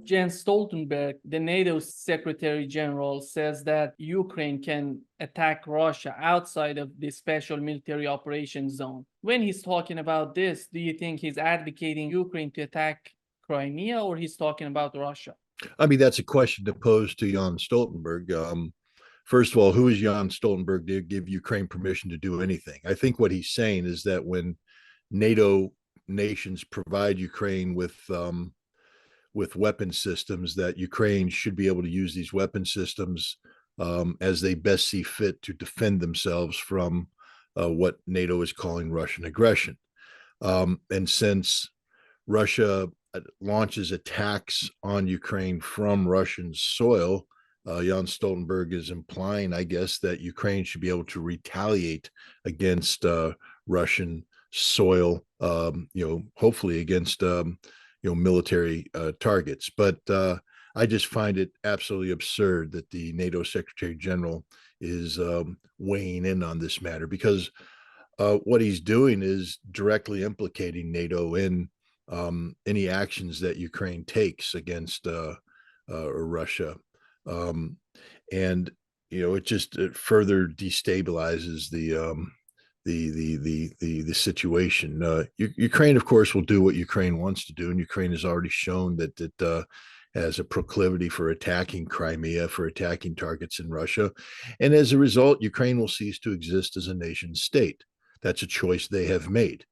Jens Stoltenberg, the NATO Secretary General, says that Ukraine can attack Russia outside of the special military operations zone. When he's talking about this, do you think he's advocating Ukraine to attack Crimea, or he's talking about Russia? I mean, that's a question to pose to Jens Stoltenberg. First of all, who is Jens Stoltenberg to give Ukraine permission to do anything? I think what he's saying is that when NATO nations provide Ukraine with weapon systems, that Ukraine should be able to use these weapon systems as they best see fit to defend themselves from what NATO is calling Russian aggression. And since Russia launches attacks on Ukraine from Russian soil, Jens Stoltenberg is implying, I guess, that Ukraine should be able to retaliate against Russian soil, hopefully against military targets. But I just find it absolutely absurd that the NATO Secretary General is weighing in on this matter, because what he's doing is directly implicating NATO in any actions that Ukraine takes against Russia. And it further destabilizes the situation. Ukraine, of course, will do what Ukraine wants to do, and Ukraine has already shown that it has a proclivity for attacking Crimea, for attacking targets in Russia, and as a result, Ukraine will cease to exist as a nation state. That's a choice they have made.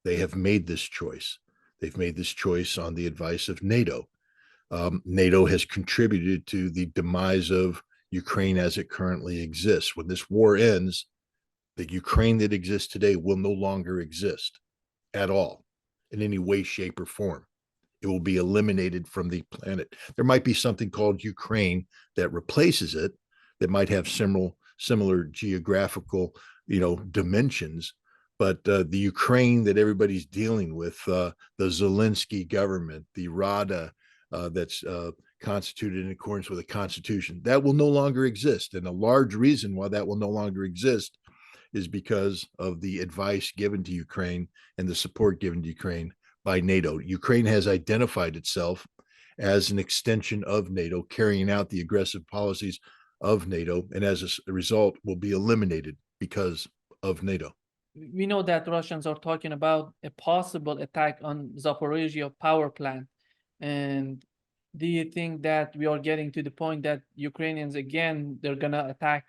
They have made this choice. They've made this choice on the advice of NATO. NATO has contributed to the demise of Ukraine as it currently exists. When this war ends, the Ukraine that exists today will no longer exist at all in any way, shape, or form. It will be eliminated from the planet. There might be something called Ukraine that replaces it, that might have similar geographical, dimensions. But the Ukraine that everybody's dealing with, the Zelensky government, the Rada that's constituted in accordance with the Constitution, that will no longer exist. And a large reason why that will no longer exist is because of the advice given to Ukraine and the support given to Ukraine by NATO. Ukraine has identified itself as an extension of NATO, carrying out the aggressive policies of NATO, and as a result will be eliminated because of NATO. We know that Russians are talking about a possible attack on Zaporizhia power plant. And do you think that we are getting to the point that Ukrainians, again, they're going to attack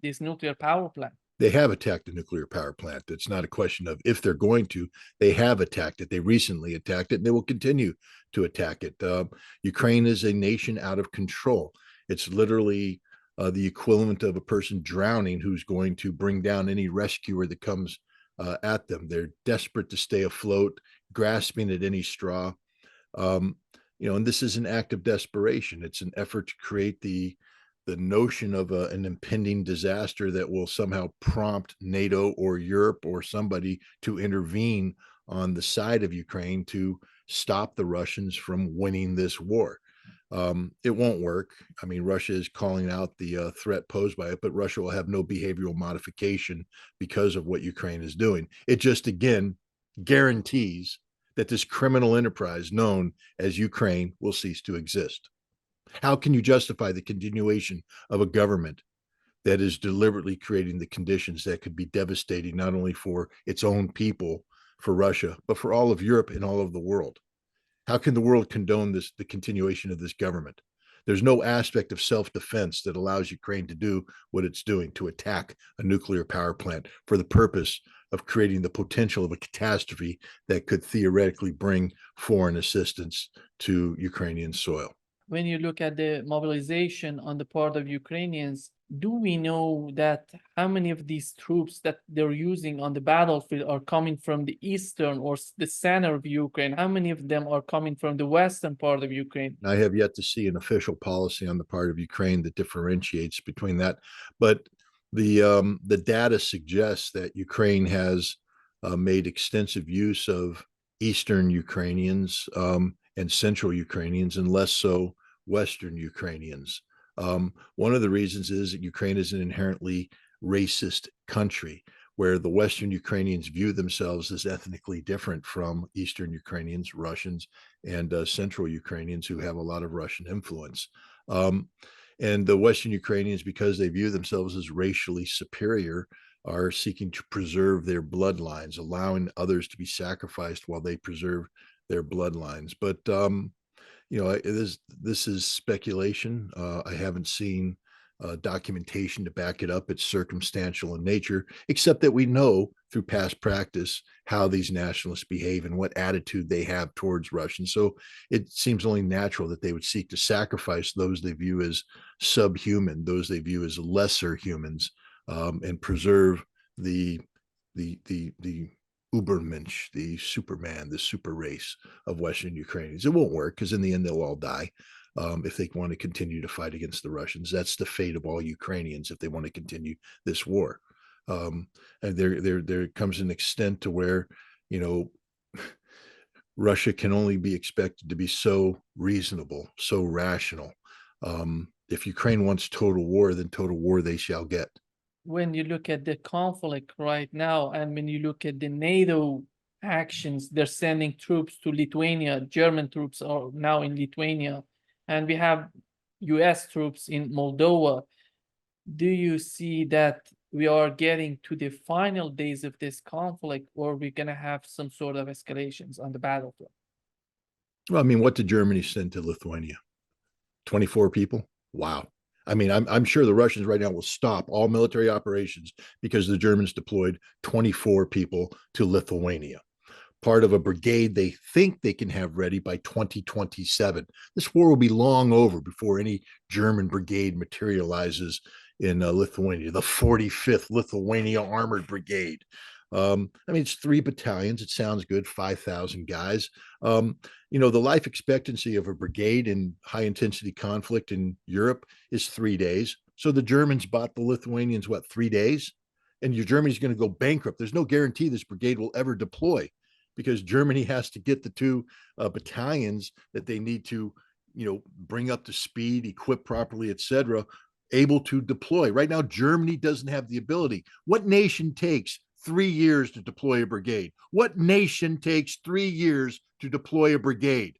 this nuclear power plant? They have attacked the nuclear power plant. It's not a question of if they're going to. They have attacked it. They recently attacked it, and they will continue to attack it. Ukraine is a nation out of control. It's literally the equivalent of a person drowning who's going to bring down any rescuer that comes at them. They're desperate to stay afloat, grasping at any straw. And this is an act of desperation. It's an effort to create the notion of an impending disaster that will somehow prompt NATO or Europe or somebody to intervene on the side of Ukraine to stop the Russians from winning this war. It won't work. I mean, Russia is calling out the threat posed by it, but Russia will have no behavioral modification because of what Ukraine is doing. It just, again, guarantees that this criminal enterprise known as Ukraine will cease to exist. How can you justify the continuation of a government that is deliberately creating the conditions that could be devastating not only for its own people, for Russia, but for all of Europe and all of the world? How can the world condone the continuation of this government? There's no aspect of self-defense that allows Ukraine to do what it's doing, to attack a nuclear power plant for the purpose of creating the potential of a catastrophe that could theoretically bring foreign assistance to Ukrainian soil. When you look at the mobilization on the part of Ukrainians, do we know that how many of these troops that they're using on the battlefield are coming from the eastern or the center of Ukraine? How many of them are coming from the western part of Ukraine? I have yet to see an official policy on the part of Ukraine that differentiates between that, but the data suggests that Ukraine has made extensive use of eastern Ukrainians and central Ukrainians, and less so Western Ukrainians. One of the reasons is that Ukraine is an inherently racist country. where the Western Ukrainians view themselves as ethnically different from Eastern Ukrainians, Russians, and Central Ukrainians who have a lot of Russian influence. And the Western Ukrainians, because they view themselves as racially superior, are seeking to preserve their bloodlines, allowing others to be sacrificed while they preserve their bloodlines. But this is speculation. I haven't seen documentation to back it up. It's circumstantial in nature, except that we know through past practice how these nationalists behave and what attitude they have towards Russians. So it seems only natural that they would seek to sacrifice those they view as subhuman, those they view as lesser humans, and preserve the Ubermensch, the Superman, the super race of Western Ukrainians. It won't work because in the end they'll all die. If they want to continue to fight against the Russians, that's the fate of all Ukrainians if they want to continue this war. And there comes an extent to where, Russia can only be expected to be so reasonable, so rational. If Ukraine wants total war, then total war they shall get. When you look at the conflict right now, and when you look at the NATO actions, they're sending troops to Lithuania. German troops are now in Lithuania, and we have US troops in Moldova. Do you see that we are getting to the final days of this conflict, or we're going to have some sort of escalations on the battlefield? Well, I mean, what did Germany send to Lithuania? 24 people? Wow. I mean, I'm sure the Russians right now will stop all military operations because the Germans deployed 24 people to Lithuania, part of a brigade they think they can have ready by 2027. This war will be long over before any German brigade materializes in Lithuania, the 45th Lithuania Armored Brigade. I mean, it's 3 battalions. It sounds good, 5,000 guys. The life expectancy of a brigade in high intensity conflict in Europe is 3 days. So the Germans bought the Lithuanians, 3 days? And your Germany's going to go bankrupt. There's no guarantee this brigade will ever deploy because Germany has to get the 2 battalions that they need to, bring up to speed, equip properly, etc., able to deploy. Right now, Germany doesn't have the ability. What nation takes 3 years to deploy a brigade? What nation takes 3 years to deploy a brigade?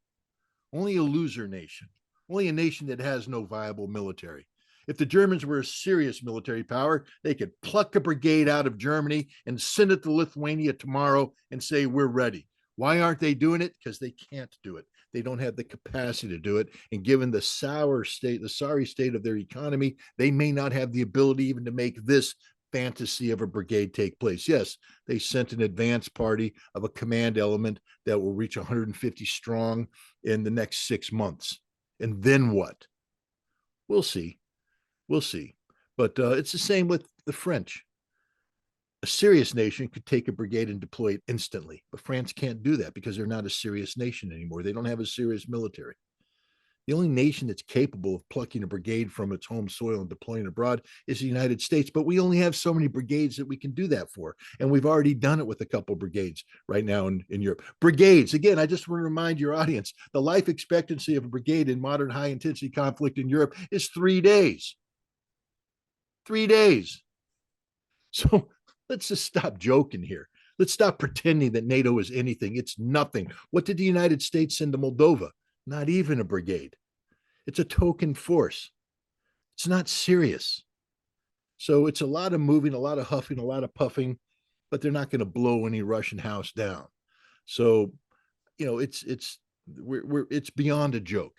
Only a loser nation, only a nation that has no viable military. If the Germans were a serious military power, they could pluck a brigade out of Germany and send it to Lithuania tomorrow and say, we're ready. Why aren't they doing it? Because they can't do it. They don't have the capacity to do it. And given the sorry state of their economy, they may not have the ability even to make this fantasy of a brigade take place. Yes, they sent an advance party of a command element that will reach 150 strong in the next 6 months. And then what? We'll see. We'll see. But it's the same with the French. A serious nation could take a brigade and deploy it instantly, but France can't do that because they're not a serious nation anymore. They don't have a serious military. The only nation that's capable of plucking a brigade from its home soil and deploying abroad is the United States. But we only have so many brigades that we can do that for. And we've already done it with a couple of brigades right now in Europe. Brigades, again, I just want to remind your audience, the life expectancy of a brigade in modern high intensity conflict in Europe is 3 days. 3 days. So let's just stop joking here. Let's stop pretending that NATO is anything. It's nothing. What did the United States send to Moldova? Not even a brigade. It's a token force. It's not serious. So it's a lot of moving, a lot of huffing, a lot of puffing, but they're not going to blow any Russian house down. So, it's beyond a joke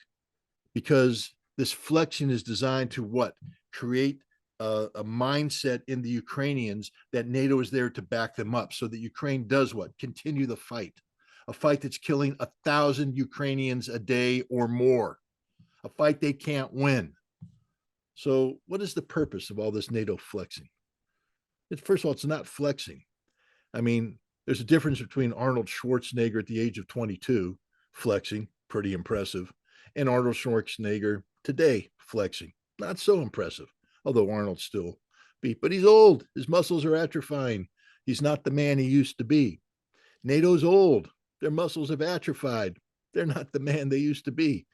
because this flexing is designed to what? Create a mindset in the Ukrainians that NATO is there to back them up so that Ukraine does what? Continue the fight. A fight that's killing 1,000 Ukrainians a day or more, a fight they can't win. So what is the purpose of all this NATO flexing? First of all, it's not flexing. I mean, there's a difference between Arnold Schwarzenegger at the age of 22 flexing, pretty impressive, and Arnold Schwarzenegger today flexing, not so impressive, although Arnold's still beat, but he's old. His muscles are atrophying. He's not the man he used to be. NATO's old. Their muscles have atrophied. They're not the man they used to be.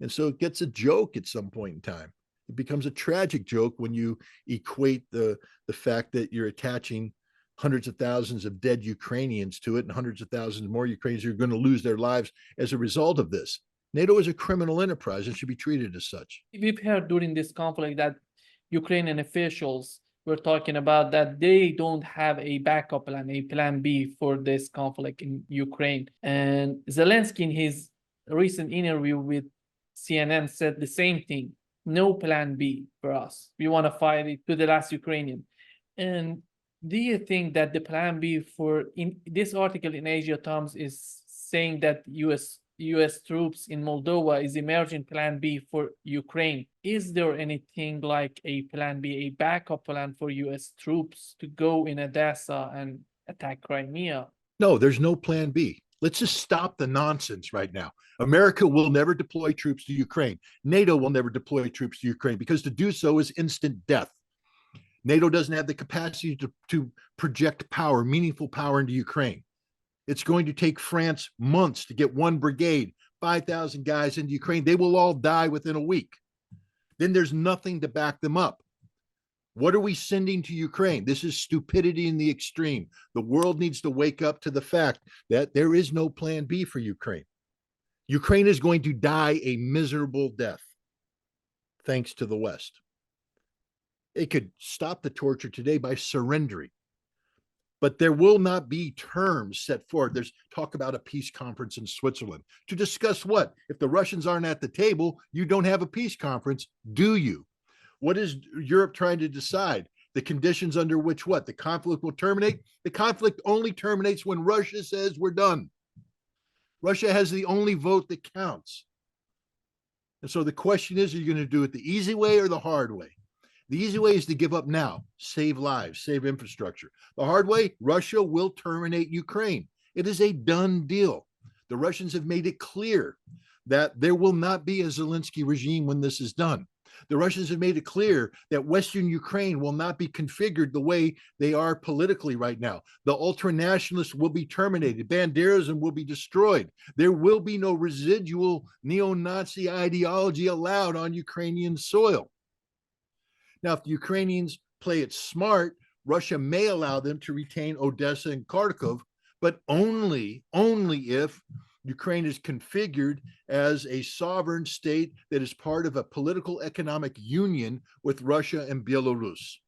And so it gets a joke at some point in time. It becomes a tragic joke when you equate the fact that you're attaching hundreds of thousands of dead Ukrainians to it, and hundreds of thousands more Ukrainians are going to lose their lives as a result of this. NATO is a criminal enterprise and should be treated as such. We've heard during this conflict that Ukrainian officials were talking about that they don't have a backup plan, a plan B for this conflict in Ukraine. And Zelensky, in his recent interview with CNN, said the same thing. No plan B for us. We want to fight it to the last Ukrainian. And do you think that the plan B for in this article in Asia Times is saying that US troops in Moldova is emerging plan B for Ukraine? Is there anything like a plan B, a backup plan for US troops to go in Odessa and attack Crimea? No, there's no plan B. Let's just stop the nonsense right now. America will never deploy troops to Ukraine. NATO will never deploy troops to Ukraine because to do so is instant death. NATO doesn't have the capacity to project power, meaningful power into Ukraine. It's going to take France months to get one brigade, 5,000 guys into Ukraine. They will all die within a week. Then there's nothing to back them up. What are we sending to Ukraine? This is stupidity in the extreme. The world needs to wake up to the fact that there is no plan B for Ukraine. Ukraine is going to die a miserable death, thanks to the West. It could stop the torture today by surrendering. But there will not be terms set forward. There's talk about a peace conference in Switzerland. To discuss what? If the Russians aren't at the table, you don't have a peace conference, do you? What is Europe trying to decide? The conditions under which what? The conflict will terminate? The conflict only terminates when Russia says we're done. Russia has the only vote that counts. And so the question is, are you going to do it the easy way or the hard way? The easy way is to give up now, save lives, save infrastructure. The hard way, Russia will terminate Ukraine. It is a done deal. The Russians have made it clear that there will not be a Zelensky regime when this is done. The Russians have made it clear that Western Ukraine will not be configured the way they are politically right now. The ultranationalists will be terminated. Banderism will be destroyed. There will be no residual neo-Nazi ideology allowed on Ukrainian soil. Now, if the Ukrainians play it smart, Russia may allow them to retain Odessa and Kharkov, but only if Ukraine is configured as a sovereign state that is part of a political economic union with Russia and Belarus.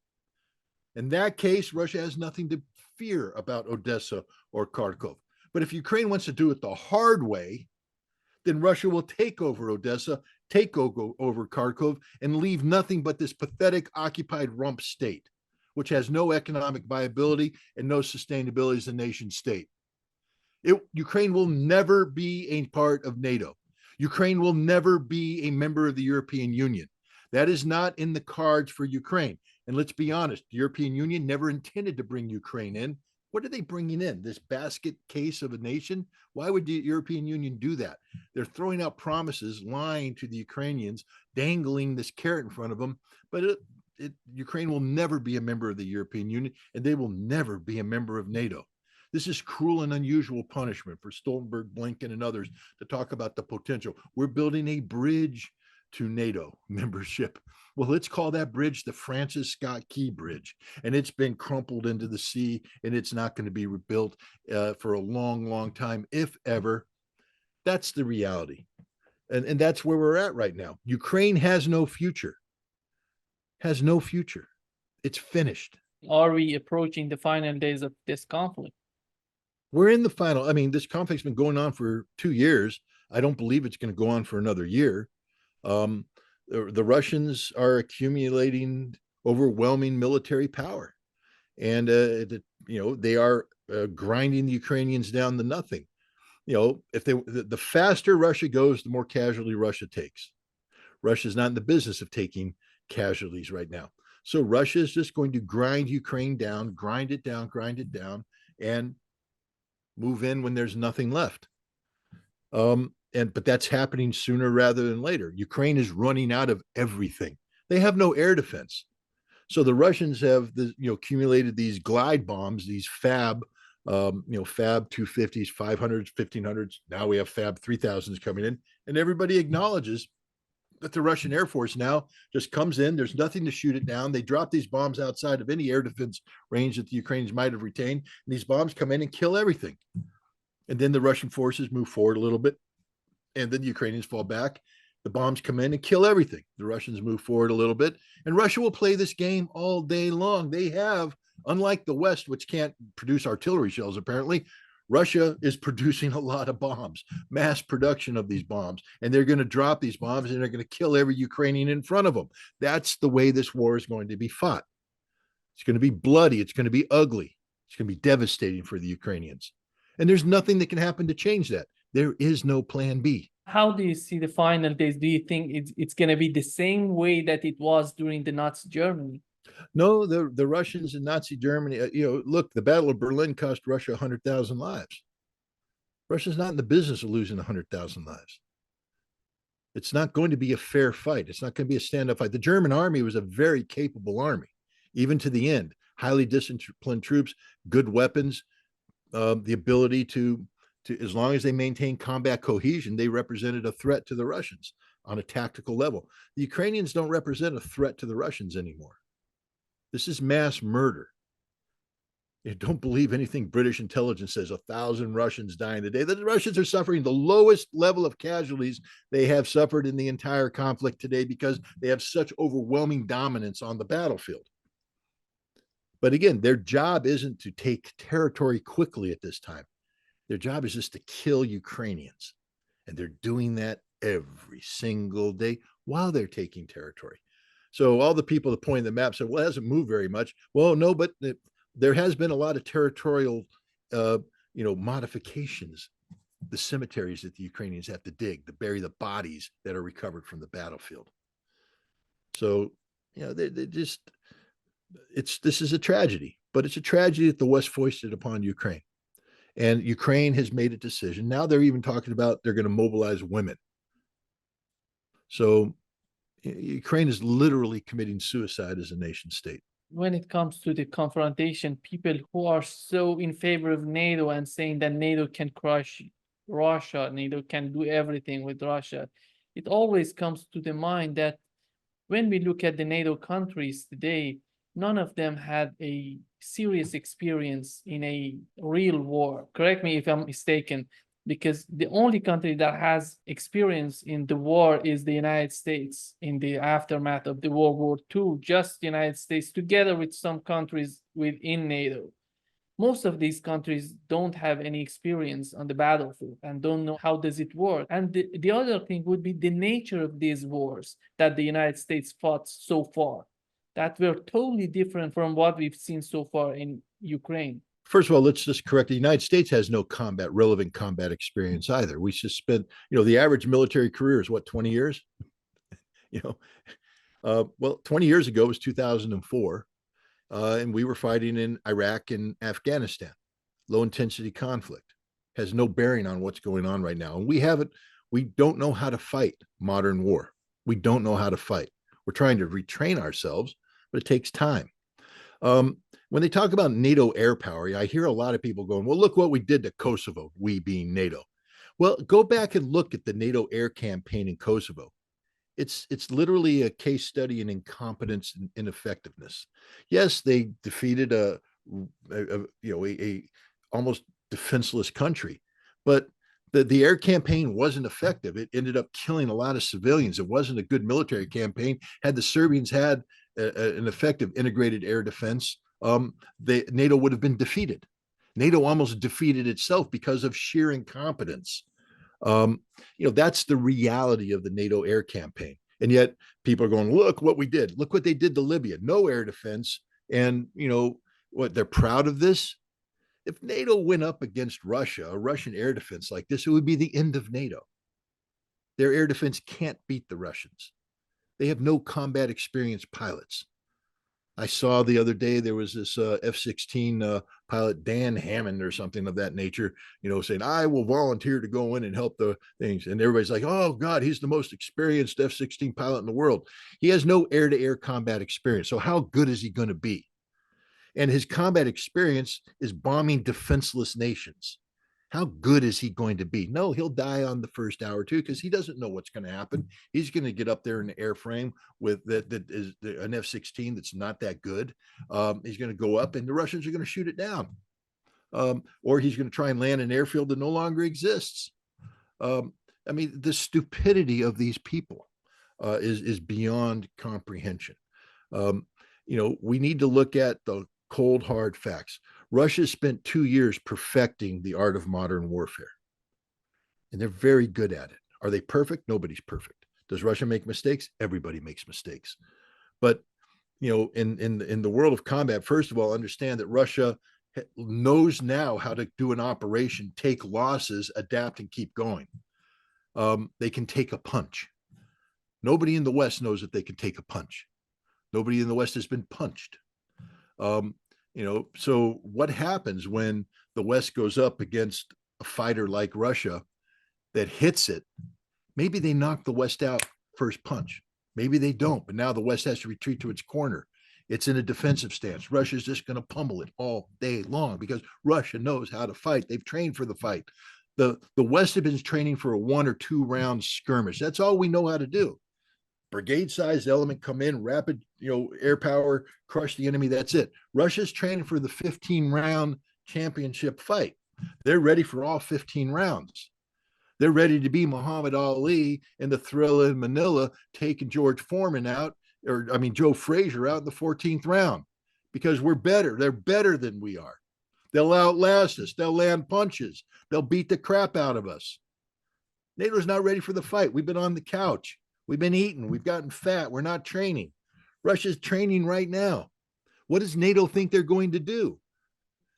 In that case, Russia has nothing to fear about Odessa or Kharkov. But if Ukraine wants to do it the hard way, then Russia will take over Odessa, take over Kharkov, and leave nothing but this pathetic occupied rump state, which has no economic viability and no sustainability as a nation state. Ukraine will never be a part of NATO. Ukraine will never be a member of the European Union. That is not in the cards for Ukraine. And let's be honest, the European Union never intended to bring Ukraine in. What are they bringing in? This basket case of a nation? Why would the European Union do that? They're throwing out promises, lying to the Ukrainians, dangling this carrot in front of them. But Ukraine will never be a member of the European Union, and they will never be a member of NATO. This is cruel and unusual punishment for Stoltenberg, Blinken, and others to talk about the potential. We're building a bridge to NATO membership. Well, let's call that bridge the Francis Scott Key Bridge. And it's been crumpled into the sea, and it's not going to be rebuilt for a long, long time, if ever. That's the reality. And that's where we're at right now. Ukraine has no future. Has no future. It's finished. Are we approaching the final days of this conflict? We're in the final. I mean, this conflict's been going on for 2 years. I don't believe it's going to go on for another year. The Russians are accumulating overwhelming military power, and they are grinding the Ukrainians down to nothing. If the faster Russia goes, the more casualty Russia takes. Russia's not in the business of taking casualties right now. So Russia is just going to grind Ukraine down, grind it down, and move in when there's nothing left. But that's happening sooner rather than later. Ukraine is running out of everything. They have no air defense. So the Russians have accumulated these glide bombs, these Fab 250s, 500s, 1500s. Now we have Fab 3000s coming in, and everybody acknowledges But the Russian Air Force now just comes in. There's nothing to shoot it down. They drop these bombs outside of any air defense range that the Ukrainians might have retained. And these bombs come in and kill everything. And then the Russian forces move forward a little bit. And then the Ukrainians fall back. The bombs come in and kill everything. The Russians move forward a little bit. And Russia will play this game all day long. They have, unlike the West, which can't produce artillery shells, apparently, Russia is producing a lot of bombs, mass production of these bombs, and they're going to drop these bombs and they're going to kill every Ukrainian in front of them. That's the way this war is going to be fought. It's going to be bloody. It's going to be ugly. It's going to be devastating for the Ukrainians. And there's nothing that can happen to change that. There is no plan B. How do you see the final days? Do you think it's going to be the same way that it was during the Nazi Germany? No, the Russians and Nazi Germany, look, the Battle of Berlin cost Russia 100,000 lives. Russia's not in the business of losing 100,000 lives. It's not going to be a fair fight. It's not going to be a stand-up fight. The German army was a very capable army, even to the end. Highly disciplined troops, good weapons, the ability to, as long as they maintain combat cohesion, they represented a threat to the Russians on a tactical level. The Ukrainians don't represent a threat to the Russians anymore. This is mass murder. You don't believe anything British intelligence says. 1,000 Russians dying a day. The Russians are suffering the lowest level of casualties they have suffered in the entire conflict today because they have such overwhelming dominance on the battlefield. But again, their job isn't to take territory quickly at this time. Their job is just to kill Ukrainians. And they're doing that every single day while they're taking territory. So all the people that point the map said, well, it hasn't moved very much. Well, no, but there has been a lot of territorial, modifications. The cemeteries that the Ukrainians have to dig to bury the bodies that are recovered from the battlefield. So, this is a tragedy, but it's a tragedy that the West foisted upon Ukraine. And Ukraine has made a decision. Now they're even talking about they're going to mobilize women. So Ukraine is literally committing suicide as a nation state. When it comes to the confrontation, people who are so in favor of NATO and saying that NATO can crush Russia, NATO can do everything with Russia, it always comes to the mind that when we look at the NATO countries today, none of them had a serious experience in a real war. Correct me if I'm mistaken, because the only country that has experience in the war is the United States in the aftermath of the World War II, just the United States, together with some countries within NATO. Most of these countries don't have any experience on the battlefield and don't know how does it work. And the other thing would be the nature of these wars that the United States fought so far, that were totally different from what we've seen so far in Ukraine. First of all, let's just correct. The United States has no relevant combat experience either. We just spent, the average military career is what, 20 years? 20 years ago was 2004. And we were fighting in Iraq and Afghanistan. Low intensity conflict has no bearing on what's going on right now. And we don't know how to fight modern war. We don't know how to fight. We're trying to retrain ourselves, but it takes time. When they talk about NATO air power, I hear a lot of people going, well, look what we did to Kosovo, we being NATO. Well, go back and look at the NATO air campaign in Kosovo. It's literally a case study in incompetence and ineffectiveness. Yes, they defeated a almost defenseless country, but the air campaign wasn't effective. It ended up killing a lot of civilians. It wasn't a good military campaign. Had the Serbians had an effective integrated air defense, NATO would have been defeated. NATO almost defeated itself because of sheer incompetence. That's the reality of the NATO air campaign. And yet people are going, look what we did. Look what they did to Libya. No air defense. And, they're proud of this. If NATO went up against Russia, a Russian air defense like this, it would be the end of NATO. Their air defense can't beat the Russians. They have no combat experienced pilots. I saw the other day there was this F-16 pilot, Dan Hammond or something of that nature, saying, I will volunteer to go in and help the things. And everybody's like, oh, God, he's the most experienced F-16 pilot in the world. He has no air-to-air combat experience. So how good is he going to be? And his combat experience is bombing defenseless nations. How good is he going to be? No, he'll die on the first hour too, because he doesn't know what's going to happen. He's going to get up there in the airframe with that is an F-16 that's not that good. He's going to go up, and the Russians are going to shoot it down, or he's going to try and land an airfield that no longer exists. I mean, the stupidity of these people is beyond comprehension. We need to look at the cold hard facts. Russia spent 2 years perfecting the art of modern warfare, and they're very good at it. Are they perfect? Nobody's perfect. Does Russia make mistakes? Everybody makes mistakes. But in the world of combat, first of all, understand that Russia knows now how to do an operation, take losses, adapt, and keep going. They can take a punch. Nobody in the West knows that they can take a punch. Nobody in the West has been punched. So what happens when the West goes up against a fighter like Russia that hits it? Maybe they knock the West out first punch. Maybe they don't, but now the West has to retreat to its corner. It's in a defensive stance. Russia's just going to pummel it all day long because Russia knows how to fight. They've trained for the fight. The West has been training for a 1 or 2 round skirmish. That's all we know how to do. Brigade-sized element come in, rapid, air power, crush the enemy. That's it. Russia's training for the 15-round championship fight. They're ready for all 15 rounds. They're ready to be Muhammad Ali in the Thrilla in Manila, taking George Foreman out, Joe Frazier out in the 14th round, because we're better. They're better than we are. They'll outlast us. They'll land punches. They'll beat the crap out of us. NATO's not ready for the fight. We've been on the couch. We've been eating. We've gotten fat. We're not training. Russia's training right now. What does NATO think they're going to do?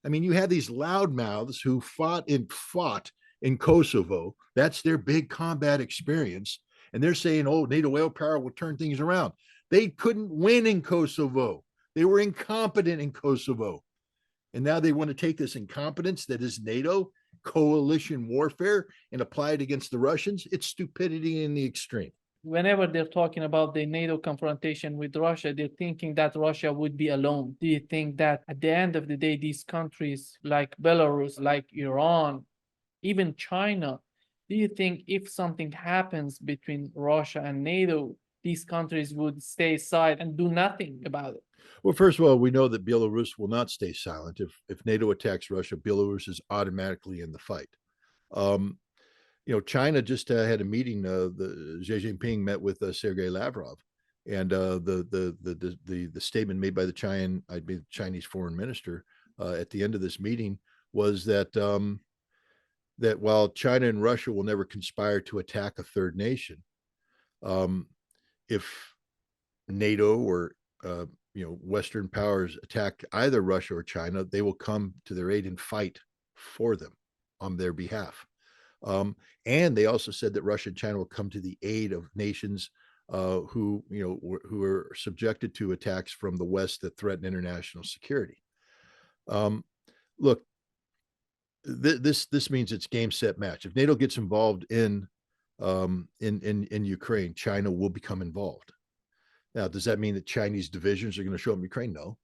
I mean, you had these loudmouths who fought in Kosovo. That's their big combat experience. And they're saying, oh, NATO air power will turn things around. They couldn't win in Kosovo. They were incompetent in Kosovo. And now they want to take this incompetence that is NATO coalition warfare and apply it against the Russians. It's stupidity in the extreme. Whenever they're talking about the NATO confrontation with Russia, they're thinking that Russia would be alone. Do you think that at the end of the day, these countries like Belarus, like Iran, even China, do you think if something happens between Russia and NATO, these countries would stay aside and do nothing about it? Well, first of all, we know that Belarus will not stay silent. If NATO attacks Russia, Belarus is automatically in the fight. China just had a meeting. The Xi Jinping met with Sergei Lavrov, and the statement made by the Chinese foreign minister at the end of this meeting was that that while China and Russia will never conspire to attack a third nation, if NATO or Western powers attack either Russia or China, they will come to their aid and fight for them on their behalf. And they also said that Russia and China will come to the aid of nations who are subjected to attacks from the West that threaten international security. Look, this means it's game, set, match. If NATO gets involved in Ukraine, China will become involved. Now, does that mean that Chinese divisions are going to show up in Ukraine? No.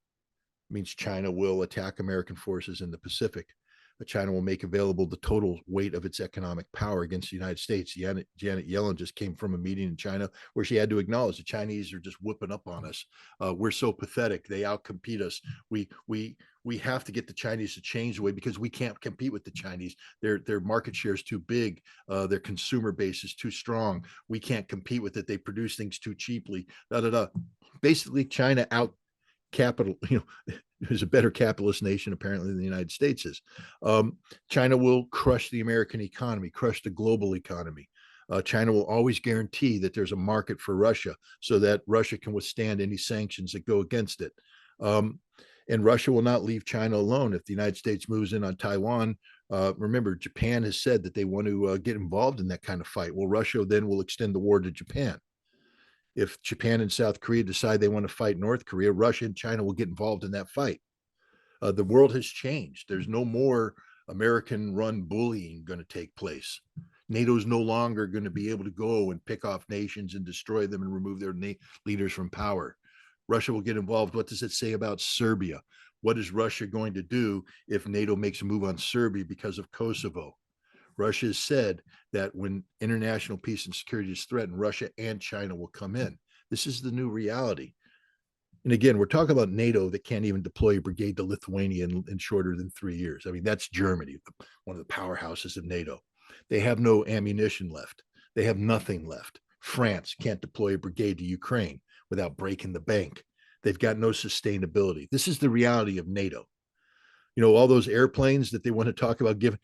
It means China will attack American forces in the Pacific. But China will make available the total weight of its economic power against the United States. Janet Yellen just came from a meeting in China where she had to acknowledge the Chinese are just whooping up on us. We're so pathetic. They outcompete us. We have to get the Chinese to change the way because we can't compete with the Chinese. Their market share is too big. Their consumer base is too strong. We can't compete with it. They produce things too cheaply. Basically, China is a better capitalist nation apparently than the United States is. China will crush the American economy, crush the global economy. China will always guarantee that there's a market for Russia so that Russia can withstand any sanctions that go against it. And Russia will not leave China alone. If the United States moves in on Taiwan, remember, Japan has said that they want to get involved in that kind of fight. Well, Russia then will extend the war to Japan. If Japan and South Korea decide they want to fight North Korea, Russia and China will get involved in that fight. The world has changed. There's no more American-run bullying going to take place. NATO's no longer going to be able to go and pick off nations and destroy them and remove their leaders from power. Russia will get involved. What does it say about Serbia? What is Russia going to do if NATO makes a move on Serbia because of Kosovo? Russia has said that when international peace and security is threatened, Russia and China will come in. This is the new reality. And again, we're talking about NATO that can't even deploy a brigade to Lithuania in shorter than 3 years. I mean, that's Germany, one of the powerhouses of NATO. They have no ammunition left. They have nothing left. France can't deploy a brigade to Ukraine without breaking the bank. They've got no sustainability. This is the reality of NATO. You know, all those airplanes that they want to talk about giving,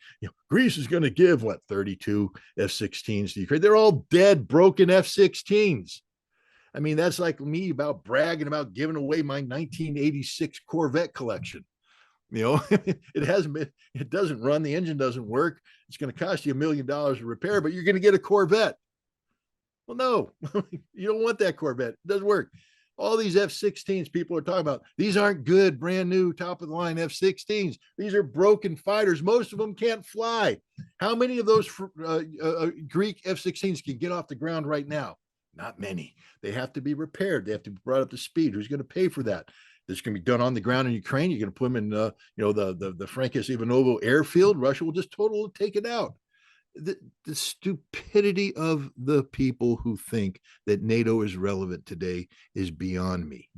Greece is going to give what, 32 F-16s to Ukraine. They're all dead, broken F-16s. I mean, that's like me about bragging about giving away my 1986 Corvette collection. It hasn't been, it doesn't run, the engine doesn't work. It's going to cost you $1 million to repair, but you're going to get a Corvette. Well, no, you don't want that Corvette. It doesn't work. All these F-16s people are talking about, these aren't good, brand new, top of the line F-16s. These are broken fighters. Most of them can't fly. How many of those Greek F-16s can get off the ground right now? Not many. They have to be repaired. They have to be brought up to speed. Who's going to pay for that? This can be done on the ground in Ukraine. You're going to put them in, the Frankis Ivanovo airfield. Russia will just totally take it out. The stupidity of the people who think that NATO is relevant today is beyond me.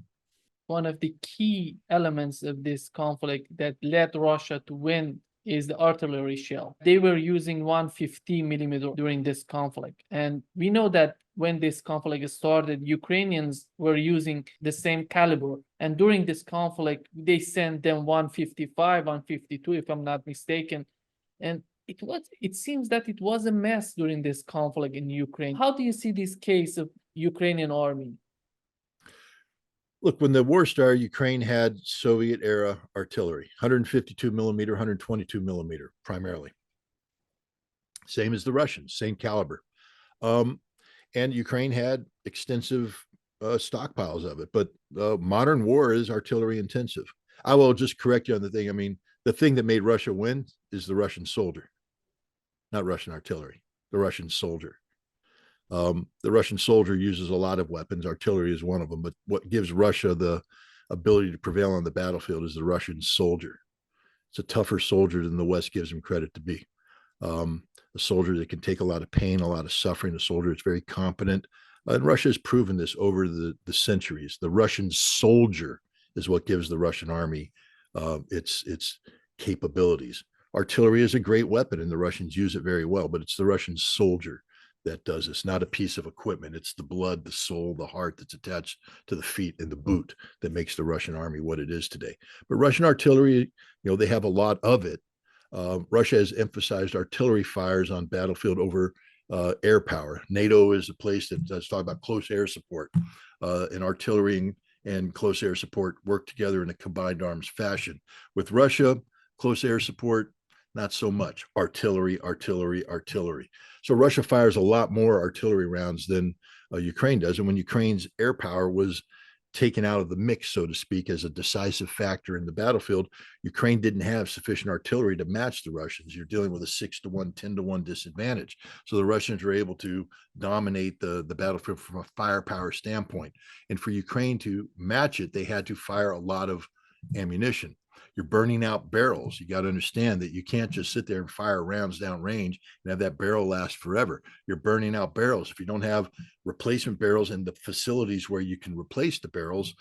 One of the key elements of this conflict that led Russia to win is the artillery shell. They were using 150 millimeter during this conflict. And we know that when this conflict started, Ukrainians were using the same caliber. And during this conflict, they sent them 155, 152, if I'm not mistaken. And it seems that it was a mess during this conflict in Ukraine. How do you see this case of Ukrainian army? Look, when the war started, Ukraine had Soviet era artillery, 152 millimeter, 122 millimeter, primarily. Same as the Russians, same caliber. And Ukraine had extensive stockpiles of it, but modern war is artillery intensive. I will just correct you on the thing. I mean, the thing that made Russia win is the Russian soldier, not Russian artillery, the Russian soldier. The Russian soldier uses a lot of weapons. Artillery is one of them, but what gives Russia the ability to prevail on the battlefield is the Russian soldier. It's a tougher soldier than the West gives him credit to be. A soldier that can take a lot of pain, a lot of suffering, a soldier that's very competent. And Russia has proven this over the centuries. The Russian soldier is what gives the Russian army its capabilities. Artillery is a great weapon, and the Russians use it very well, but it's the Russian soldier that does this, not a piece of equipment. It's the blood, the soul, the heart that's attached to the feet and the boot that makes the Russian army what it is today. But Russian artillery, they have a lot of it. Russia has emphasized artillery fires on battlefield over air power. NATO is a place that's talking about close air support, and artillery and close air support work together in a combined arms fashion. With Russia, close air support, not so much. Artillery. So Russia fires a lot more artillery rounds than Ukraine does. And when Ukraine's air power was taken out of the mix, so to speak, as a decisive factor in the battlefield, Ukraine didn't have sufficient artillery to match the Russians. You're dealing with a 6-to-1, 10-to-1 disadvantage. So the Russians were able to dominate the battlefield from a firepower standpoint. And for Ukraine to match it, they had to fire a lot of ammunition. You're burning out barrels. You got to understand that you can't just sit there and fire rounds down range and have that barrel last forever. You're burning out barrels. If you don't have replacement barrels in the facilities where you can replace the barrels,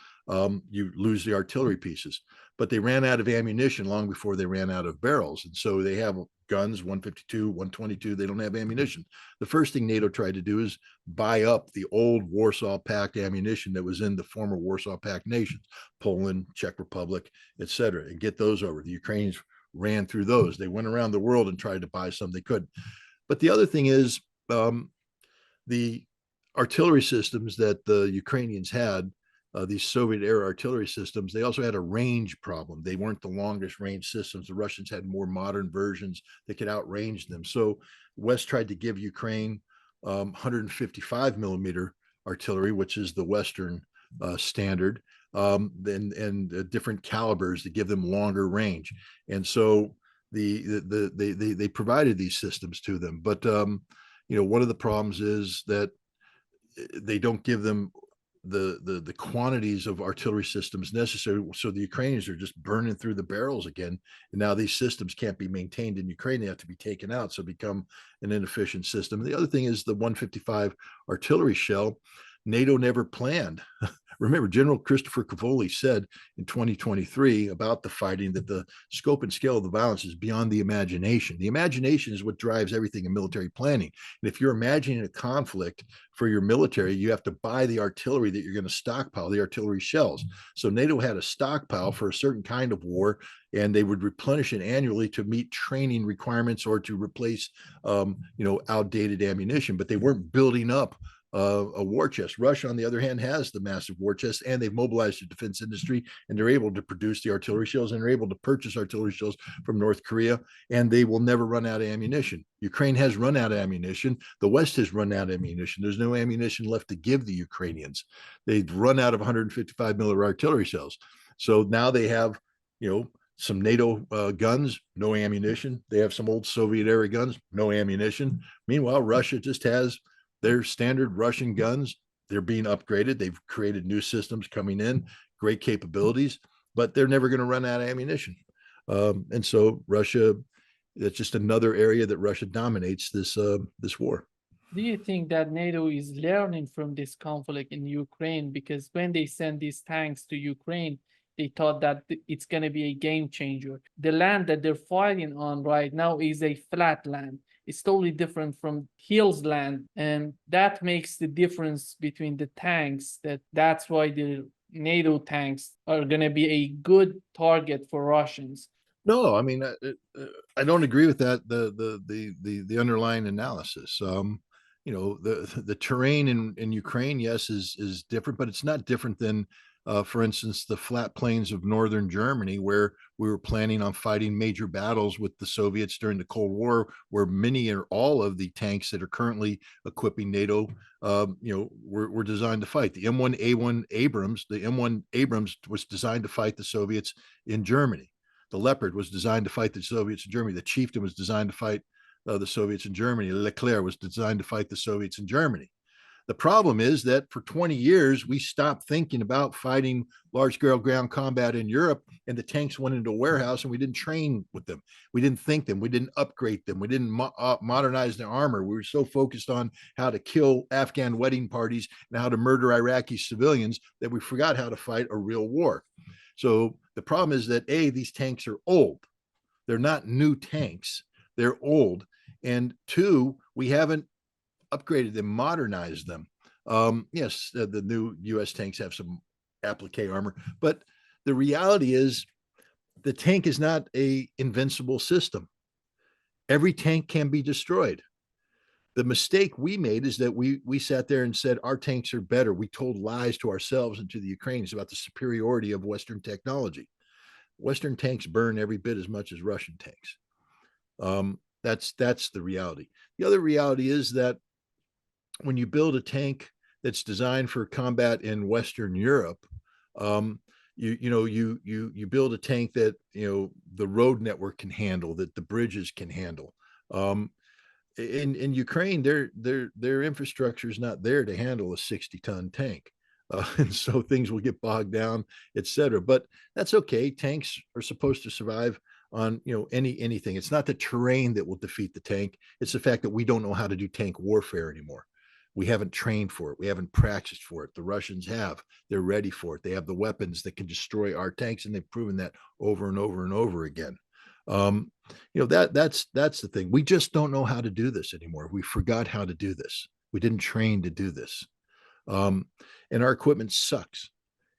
you lose the artillery pieces. But they ran out of ammunition long before they ran out of barrels. And so they have guns, 152, 122, they don't have ammunition. The first thing NATO tried to do is buy up the old Warsaw Pact ammunition that was in the former Warsaw Pact nations, Poland, Czech Republic, etc., and get those over. The Ukrainians ran through those. They went around the world and tried to buy some they could. But the other thing is the artillery systems that the Ukrainians had, these Soviet-era artillery systems, they also had a range problem. They weren't the longest range systems. The Russians had more modern versions that could outrange them. So West tried to give Ukraine 155 millimeter artillery, which is the Western standard, and different calibers that give them longer range. And so they provided these systems to them. But one of the problems is that they don't give them the quantities of artillery systems necessary. So the Ukrainians are just burning through the barrels again. And now these systems can't be maintained in Ukraine. They have to be taken out. So become an inefficient system. And the other thing is the 155 artillery shell. NATO never planned. Remember, General Christopher Cavoli said in 2023 about the fighting that the scope and scale of the violence is beyond the imagination. The imagination is what drives everything in military planning. And if you're imagining a conflict for your military, you have to buy the artillery that you're going to stockpile, the artillery shells. So NATO had a stockpile for a certain kind of war, and they would replenish it annually to meet training requirements or to replace, outdated ammunition. But they weren't building up a war chest. Russia, on the other hand, has the massive war chest, and they've mobilized the defense industry, and they're able to produce the artillery shells, and they're able to purchase artillery shells from North Korea, and they will never run out of ammunition. Ukraine has run out of ammunition. The West has run out of ammunition. There's no ammunition left to give the Ukrainians. They've run out of 155 millimeter artillery shells. So now they have, some NATO guns, no ammunition. They have some old Soviet era guns, no ammunition. Meanwhile, Russia just has their standard Russian guns. They're being upgraded. They've created new systems coming in, great capabilities, but they're never going to run out of ammunition. And so Russia, that's just another area that Russia dominates this war. Do you think that NATO is learning from this conflict in Ukraine? Because when they send these tanks to Ukraine, they thought that it's going to be a game changer. The land that they're fighting on right now is a flat land. It's totally different from hills land, and that makes the difference between the tanks. That's why the NATO tanks are going to be a good target for Russians. No, I mean, I don't agree with that. The underlying analysis. The terrain in Ukraine, yes, is different, but it's not different than, for instance, the flat plains of northern Germany, where we were planning on fighting major battles with the Soviets during the Cold War, where many or all of the tanks that are currently equipping NATO, were designed to fight. The M1A1 Abrams, the M1 Abrams was designed to fight the Soviets in Germany. The Leopard was designed to fight the Soviets in Germany. The Chieftain was designed to fight the Soviets in Germany. Leclerc was designed to fight the Soviets in Germany. The problem is that for 20 years, we stopped thinking about fighting large-scale ground combat in Europe, and the tanks went into a warehouse, and we didn't train with them. We didn't think them. We didn't upgrade them. We didn't modernize their armor. We were so focused on how to kill Afghan wedding parties and how to murder Iraqi civilians that we forgot how to fight a real war. So the problem is that, these tanks are old. They're not new tanks. They're old. And two, we haven't upgraded them, modernized them. Yes, the new U.S. tanks have some applique armor, but the reality is the tank is not an invincible system. Every tank can be destroyed. The mistake we made is that we sat there and said our tanks are better. We told lies to ourselves and to the Ukrainians about the superiority of Western technology. Western tanks burn every bit as much as Russian tanks. That's the reality. The other reality is that when you build a tank that's designed for combat in Western Europe, you build a tank that the road network can handle, that the bridges can handle. In Ukraine, their infrastructure is not there to handle a 60-ton tank. And so things will get bogged down, etc. But that's okay. Tanks are supposed to survive on anything. It's not the terrain that will defeat the tank. It's the fact that we don't know how to do tank warfare anymore. We haven't trained for it. We haven't practiced for it. The Russians have. They're ready for it. They have the weapons that can destroy our tanks, and they've proven that over and over and over again. That's the thing. We just don't know how to do this anymore. We forgot how to do this. We didn't train to do this. And our equipment sucks.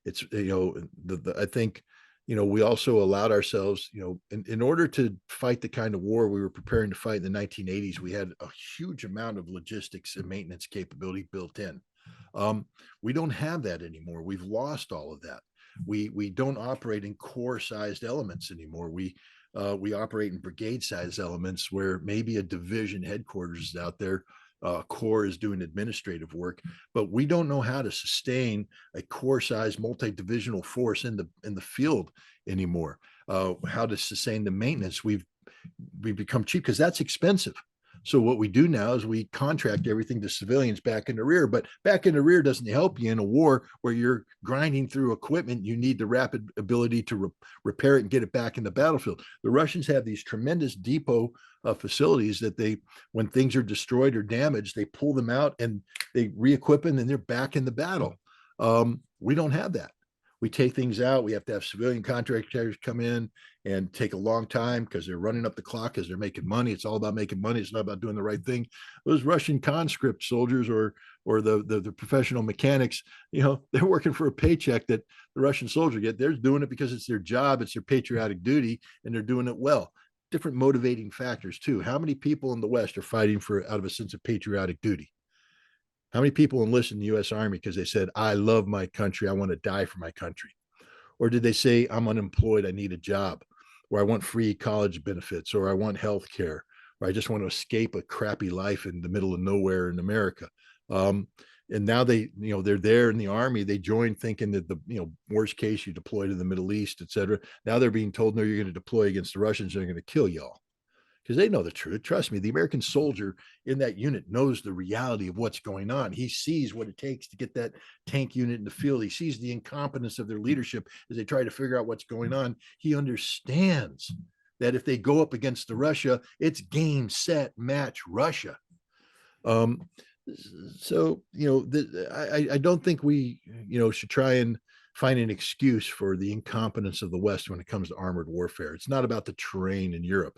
It's, I think, we also allowed ourselves, in order to fight the kind of war we were preparing to fight in the 1980s, we had a huge amount of logistics and maintenance capability built in. We don't have that anymore. We've lost all of that. We don't operate in corps-sized elements anymore. We operate in brigade-sized elements where maybe a division headquarters is out there. Corps is doing administrative work, but we don't know how to sustain a corps-sized multi-divisional force in the field anymore. How to sustain the maintenance? We've become cheap because that's expensive. So what we do now is we contract everything to civilians back in the rear, but back in the rear doesn't help you in a war where you're grinding through equipment. You need the rapid ability to repair it and get it back in the battlefield. The Russians have these tremendous depot facilities that when things are destroyed or damaged, they pull them out and they re-equip them and they're back in the battle. We don't have that. We take things out. We have to have civilian contractors come in and take a long time because they're running up the clock because they're making money. It's all about making money. It's not about doing the right thing. Those Russian conscript soldiers or the professional mechanics, they're working for a paycheck that the Russian soldier get. They're doing it because it's their job, it's their patriotic duty, and they're doing it well. Different motivating factors too. How many people in the West are fighting out of a sense of patriotic duty? How many people enlist in the U.S. Army because they said, I love my country, I want to die for my country? Or did they say, I'm unemployed, I need a job, or I want free college benefits, or I want health care, or I just want to escape a crappy life in the middle of nowhere in America? And now they're there in the Army. They join thinking that worst case, you deploy to the Middle East, et cetera. Now they're being told, no, you're going to deploy against the Russians. They're going to kill y'all. Because they know the truth. Trust me, the American soldier in that unit knows the reality of what's going on. He sees what it takes to get that tank unit in the field. He sees the incompetence of their leadership as they try to figure out what's going on. He understands that if they go up against the Russia, it's game, set, match, Russia. So, I don't think we, should try and find an excuse for the incompetence of the West when it comes to armored warfare. It's not about the terrain in Europe.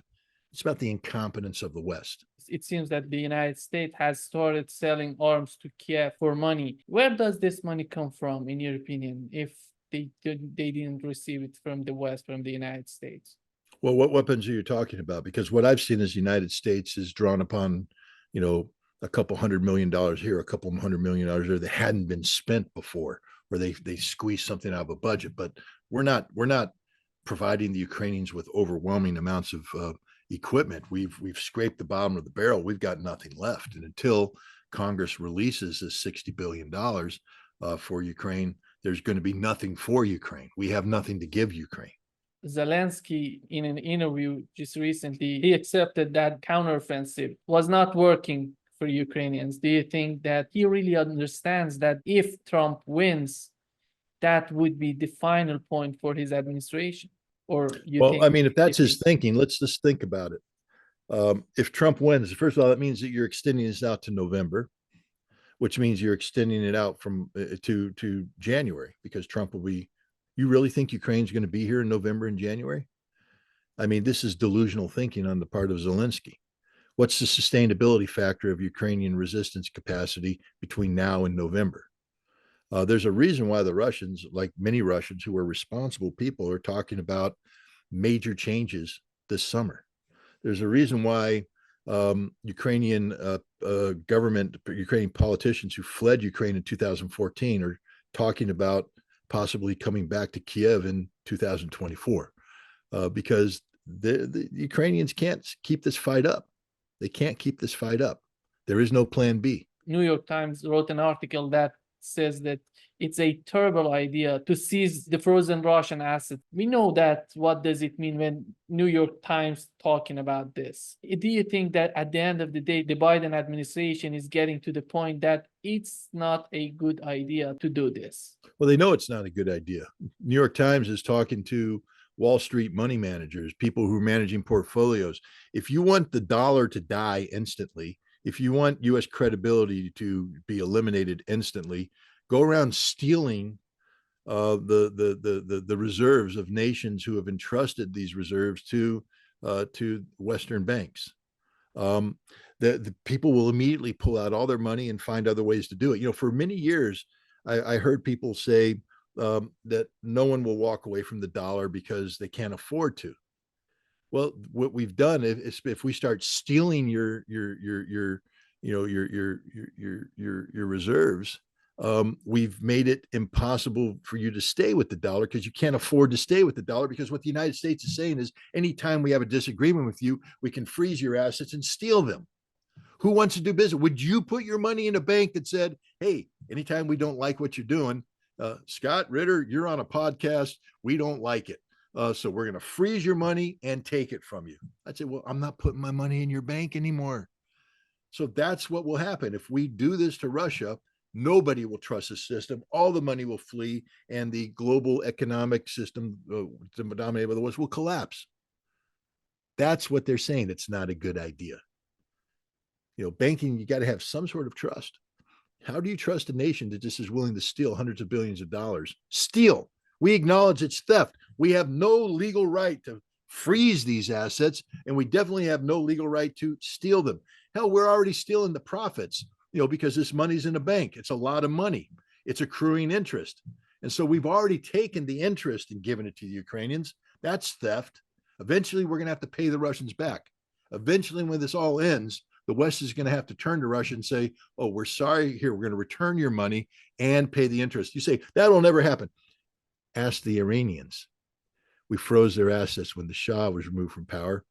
It's about the incompetence of the West. It seems that the United States has started selling arms to Kiev for money. Where does this money come from, in your opinion, if they didn't receive it from the West, from the United States? Well, what weapons are you talking about? Because what I've seen is the United States is drawn upon, a couple $100 million here, a couple $100 million there that hadn't been spent before, or they squeeze something out of a budget. But we're not providing the Ukrainians with overwhelming amounts of equipment. We've scraped the bottom of the barrel. We've got nothing left, and until Congress releases this $60 billion for Ukraine, there's going to be nothing for Ukraine. We have nothing to give Ukraine. Zelensky, in an interview just recently, he accepted that counteroffensive was not working for Ukrainians. Do you think that he really understands that if Trump wins, that would be the final point for his administration? Or if that's his thinking, let's just think about it. If Trump wins, first of all, that means that you're extending this out to November, which means you're extending it out from to January, because Trump will be. You really think Ukraine's going to be here in November and January? I mean, this is delusional thinking on the part of Zelensky. What's the sustainability factor of Ukrainian resistance capacity between now and November? There's a reason why the Russians, like many Russians who are responsible people, are talking about major changes this summer. There's a reason why Ukrainian government, Ukrainian politicians who fled Ukraine in 2014 are talking about possibly coming back to Kiev in 2024, because the Ukrainians can't keep this fight up. They can't keep this fight up. There is no plan B. New York Times wrote an article that says that it's a terrible idea to seize the frozen Russian assets. We know that. What does it mean when New York Times talking about this? Do you think that at the end of the day, the Biden administration is getting to the point that it's not a good idea to do this? Well, they know it's not a good idea. New York Times is talking to Wall Street money managers, people who are managing portfolios. If you want the dollar to die instantly, if you want U.S. credibility to be eliminated instantly, go around stealing the reserves of nations who have entrusted these reserves to Western banks. The people will immediately pull out all their money and find other ways to do it. For many years, I heard people say that no one will walk away from the dollar because they can't afford to. Well, what we've done is if we start stealing your reserves, we've made it impossible for you to stay with the dollar, because you can't afford to stay with the dollar, because what the United States is saying is anytime we have a disagreement with you, we can freeze your assets and steal them. Who wants to do business? Would you put your money in a bank that said, hey, anytime we don't like what you're doing, Scott, Ritter, you're on a podcast, we don't like it. So we're going to freeze your money and take it from you. I'd say, well, I'm not putting my money in your bank anymore. So that's what will happen. If we do this to Russia, nobody will trust the system. All the money will flee, and the global economic system dominated by the West will collapse. That's what they're saying. It's not a good idea. Banking, you got to have some sort of trust. How do you trust a nation that just is willing to steal hundreds of billions of dollars? Steal. We acknowledge it's theft. We have no legal right to freeze these assets, and we definitely have no legal right to steal them. Hell, we're already stealing the profits, because this money's in a bank. It's a lot of money. It's accruing interest. And so we've already taken the interest and given it to the Ukrainians. That's theft. Eventually, we're going to have to pay the Russians back. Eventually, when this all ends, the West is going to have to turn to Russia and say, oh, we're sorry. Here, we're going to return your money and pay the interest. You say, that'll never happen. Ask the Iranians. We froze their assets when the Shah was removed from power.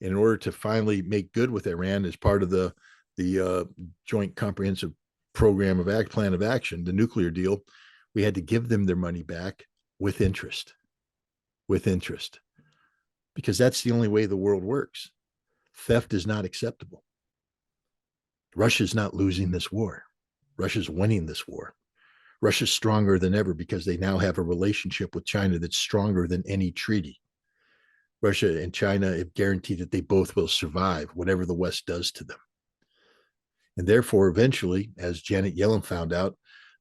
And in order to finally make good with Iran as part of the Joint Comprehensive Program of Plan of Action, the nuclear deal, we had to give them their money back with interest. With interest. Because that's the only way the world works. Theft is not acceptable. Russia's not losing this war. Russia's winning this war. Russia's stronger than ever because they now have a relationship with China that's stronger than any treaty. Russia and China have guaranteed that they both will survive whatever the West does to them. And therefore, eventually, as Janet Yellen found out,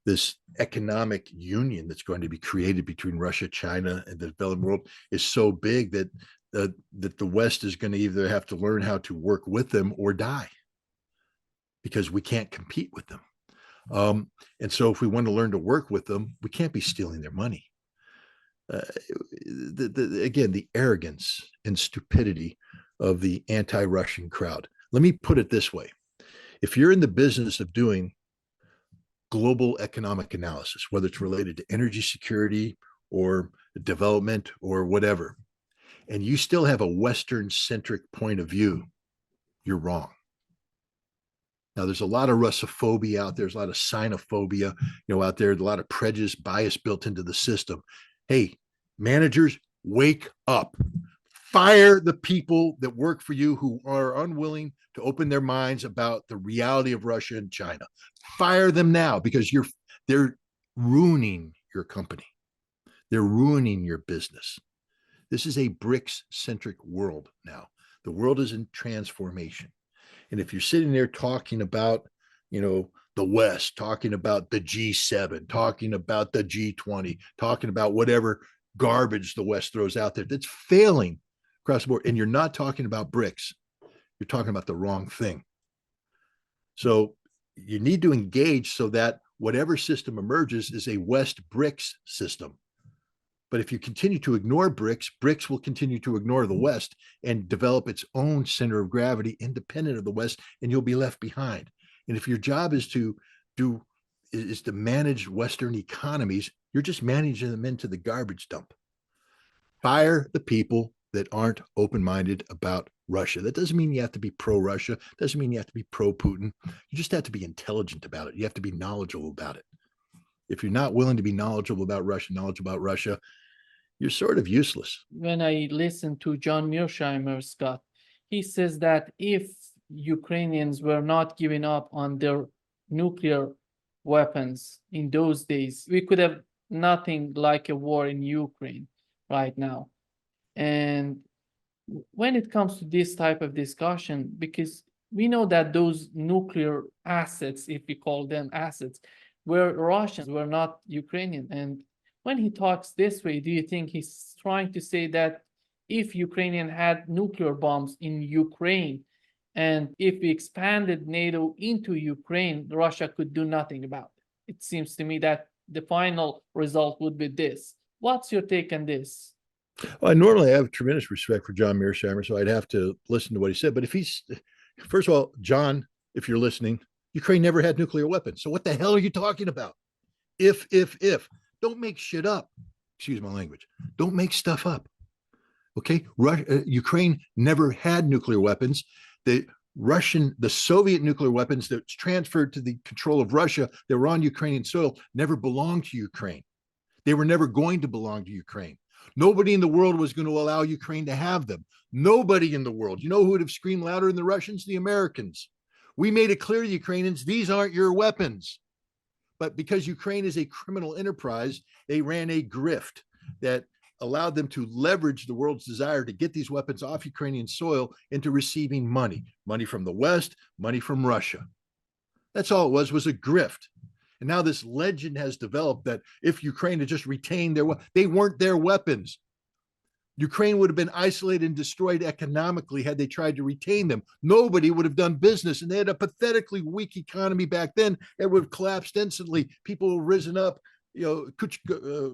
this economic union that's going to be created between Russia, China, and the developing world is so big that the West is going to either have to learn how to work with them or die, because we can't compete with them. And so if we want to learn to work with them, we can't be stealing their money. Again, the arrogance and stupidity of the anti-Russian crowd. Let me put it this way. If you're in the business of doing global economic analysis, whether it's related to energy security or development or whatever, and you still have a Western-centric point of view, you're wrong. Now, there's a lot of Russophobia out there. There's a lot of Sinophobia, out there. A lot of prejudice, bias built into the system. Hey, managers, wake up. Fire the people that work for you who are unwilling to open their minds about the reality of Russia and China. Fire them now, because they're ruining your company. They're ruining your business. This is a BRICS-centric world now. The world is in transformation. And if you're sitting there talking about, the West, talking about the G7, talking about the G20, talking about whatever garbage the West throws out there that's failing across the board, and you're not talking about BRICS, you're talking about the wrong thing. So you need to engage so that whatever system emerges is a West BRICS system. But if you continue to ignore BRICS, BRICS will continue to ignore the West and develop its own center of gravity independent of the West, and you'll be left behind. And if your job is to manage Western economies, you're just managing them into the garbage dump. Fire the people that aren't open-minded about Russia. That doesn't mean you have to be pro-Russia. Doesn't mean you have to be pro-Putin. You just have to be intelligent about it. You have to be knowledgeable about it. If you're not willing to be knowledgeable about Russia, you're sort of useless. When I listen to John Mearsheimer, Scott, he says that if Ukrainians were not giving up on their nuclear weapons in those days, we could have nothing like a war in Ukraine right now. And when it comes to this type of discussion, because we know that those nuclear assets, if we call them assets, were Russians, were not Ukrainian. And when he talks this way, do you think he's trying to say that if Ukrainian had nuclear bombs in Ukraine, and if we expanded NATO into Ukraine, Russia could do nothing about it? It seems to me that the final result would be this. What's your take on this? Well, I normally have tremendous respect for John Mearsheimer, so I'd have to listen to what he said. But if he's, first of all, John, if you're listening, Ukraine never had nuclear weapons. So what the hell are you talking about? If. Don't make shit up. Excuse my language. Don't make stuff up. Okay? Ukraine never had nuclear weapons. The Soviet nuclear weapons that transferred to the control of Russia that were on Ukrainian soil never belonged to Ukraine. They were never going to belong to Ukraine. Nobody in the world was going to allow Ukraine to have them. Nobody in the world. You know who would have screamed louder than the Russians? The Americans. We made it clear to the Ukrainians, these aren't your weapons. But because Ukraine is a criminal enterprise, they ran a grift that allowed them to leverage the world's desire to get these weapons off Ukrainian soil into receiving money from the West, money from Russia. That's all it was a grift. And now this legend has developed that if Ukraine had just retained they weren't their weapons. Ukraine would have been isolated and destroyed economically had they tried to retain them. Nobody would have done business, and they had a pathetically weak economy back then. It would have collapsed instantly. People would have risen up. Kuchma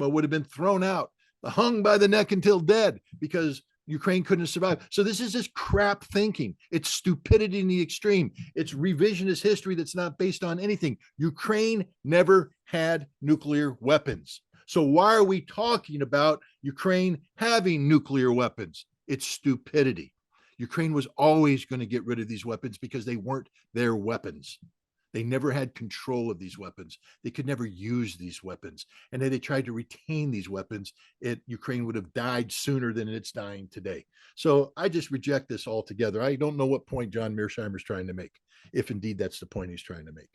would have been thrown out, hung by the neck until dead, because Ukraine couldn't survive. So this is just crap thinking. It's stupidity in the extreme. It's revisionist history that's not based on anything. Ukraine never had nuclear weapons. So why are we talking about Ukraine having nuclear weapons? It's stupidity. Ukraine was always going to get rid of these weapons because they weren't their weapons. They never had control of these weapons. They could never use these weapons. And then they tried to retain these weapons. Ukraine would have died sooner than it's dying today. So I just reject this altogether. I don't know what point John Mearsheimer is trying to make, if indeed that's the point he's trying to make.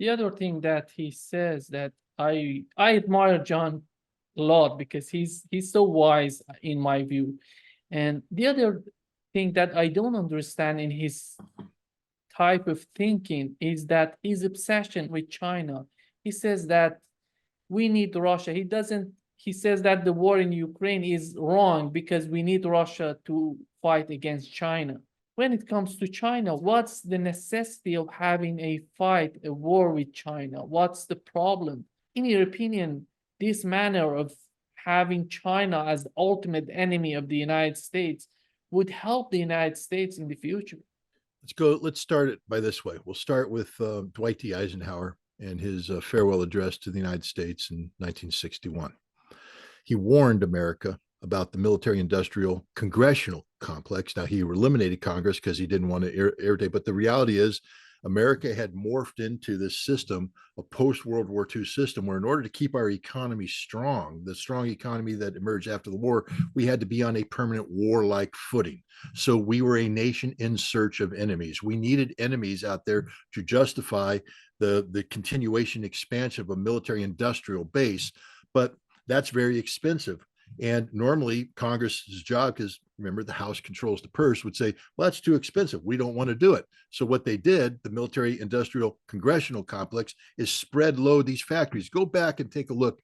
The other thing that he says that I admire John a lot because he's so wise in my view. And the other thing that I don't understand in his type of thinking is that his obsession with China. He says that we need Russia. He says that the war in Ukraine is wrong because we need Russia to fight against China. When it comes to China, what's the necessity of having a war with China? What's the problem? In your opinion, this manner of having China as the ultimate enemy of the United States would help the United States in the future? Let's start it by this way. We'll start with Dwight D. Eisenhower and his farewell address to the United States in 1961. He warned America about the military-industrial congressional complex. Now, he eliminated Congress because he didn't want to irritate, but the reality is America had morphed into this system, a post-World War II system, where in order to keep our economy strong, the strong economy that emerged after the war, we had to be on a permanent warlike footing. So we were a nation in search of enemies. We needed enemies out there to justify the continuation expansion of a military-industrial base, but that's very expensive. And normally Congress's job, because remember, the House controls the purse, would say, well, that's too expensive. We don't want to do it. So what they did, the military industrial congressional complex, is spread load these factories. Go back and take a look.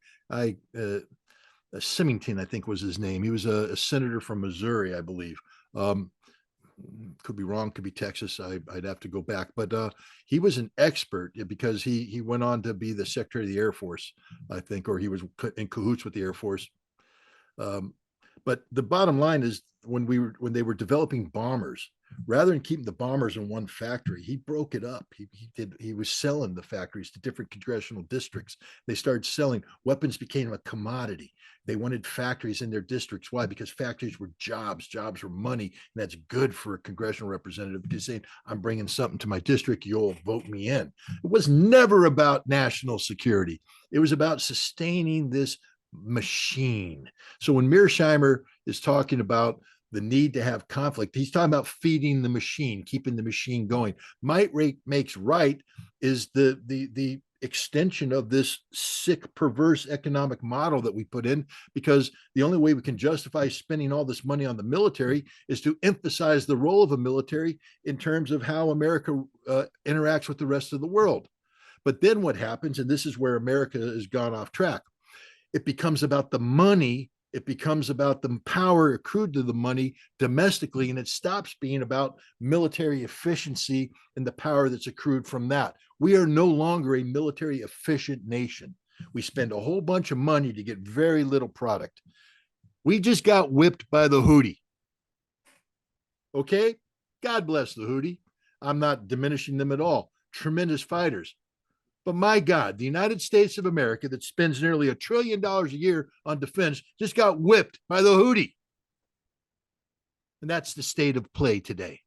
Symington, I think was his name. He was a senator from Missouri, I believe. Could be wrong, could be Texas. I'd have to go back, but he was an expert because he went on to be the Secretary of the Air Force, I think, or he was in cahoots with the Air Force. But the bottom line is when they were developing bombers, rather than keeping the bombers in one factory, he broke it up. He was selling the factories to different congressional districts. They started selling. Weapons became a commodity. They wanted factories in their districts. Why? Because factories were jobs were money, and that's good for a congressional representative because saying, I'm bringing something to my district, you'll vote me in. It was never about national security. It was about sustaining this machine. So when Mearsheimer is talking about the need to have conflict, he's talking about feeding the machine, keeping the machine going. Might makes right is the extension of this sick, perverse economic model that we put in, because the only way we can justify spending all this money on the military is to emphasize the role of a military in terms of how America interacts with the rest of the world. But then what happens, and this is where America has gone off track, it becomes about the money. It becomes about the power accrued to the money domestically, and it stops being about military efficiency and the power that's accrued from that. We are no longer a military efficient nation. We spend a whole bunch of money to get very little product. We just got whipped by the Houthi. Okay? God bless the Houthi. I'm not diminishing them at all. Tremendous fighters. But my God, the United States of America that spends nearly $1 trillion a year on defense just got whipped by the Houthi. And that's the state of play today.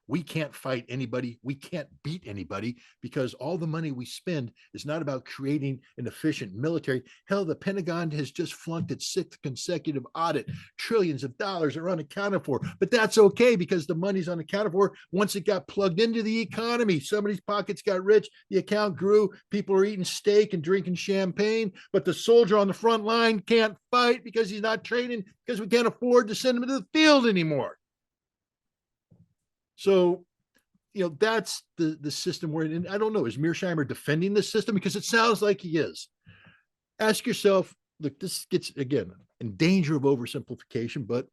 We can't fight anybody. We can't beat anybody because all the money we spend is not about creating an efficient military. Hell, the Pentagon has just flunked its 6th consecutive audit. Trillions of dollars are unaccounted for, but that's okay because the money's unaccounted for. Once it got plugged into the economy, somebody's pockets got rich, the account grew, people are eating steak and drinking champagne, but the soldier on the front line can't fight because he's not training because we can't afford to send him to the field anymore. So, that's the system we're in. And I don't know, is Mearsheimer defending the system? Because it sounds like he is. Ask yourself, look, this gets, again, in danger of oversimplification, but